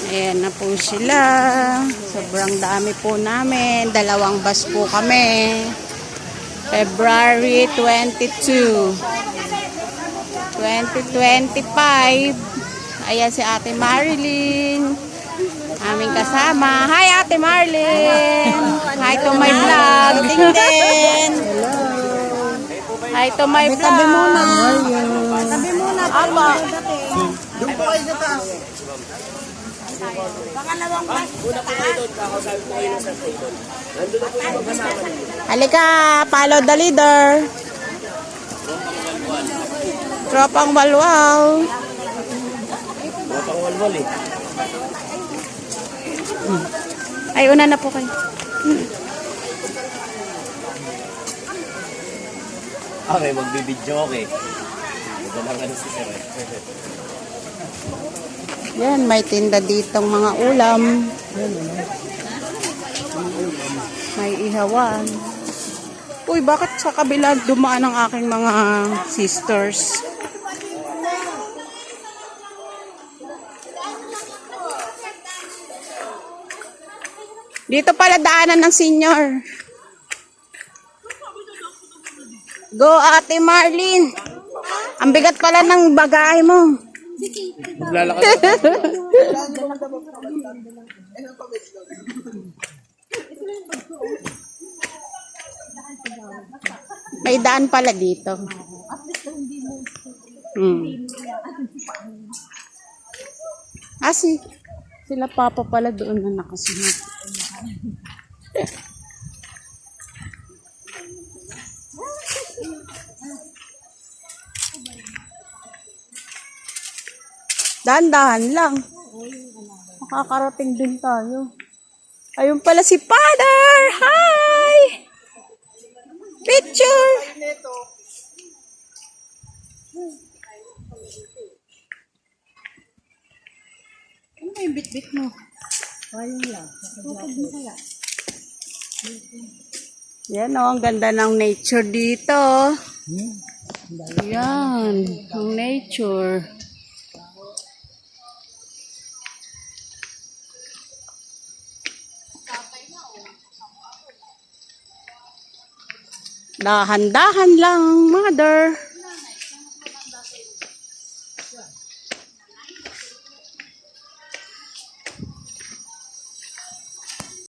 Ayan na po sila. Sobrang dami po namin. 2 bus po kami. February 22, 2025. Ayan si Ate Marilyn. Aming kasama. Hi Ate Marilyn. Hi to my vlog. Ding. Hi to my vlog. Tabi muna. Tabi muna. Apa. Doon po kayo sa taas. Pangalawang bus sa taas. Halika, follow the leader. Tropang walwal. Tropang walwal eh. Ay, una na po kayo. Okay, magbibidyo okay. Ito lang ano si Sir. Yan, may tinda ditong mga ulam. May ihawan. Uy, bakit sa kabila dumaan ang aking mga sisters? Dito pala daanan ng senior. Go, Ate Marlene. Ang bigat pala ng bagay mo. Maglalakad. May daan pala dito. Sila papa pala doon na nakasunod. Dahan-dahan lang. Makakarating din tayo. Ayun pala si Father! Hi! Picture! Ano ba yung bit-bit mo? Ayun lang. Yan o, ang ganda ng nature dito. Yan, ang nature. Dahan-dahan lang, mother.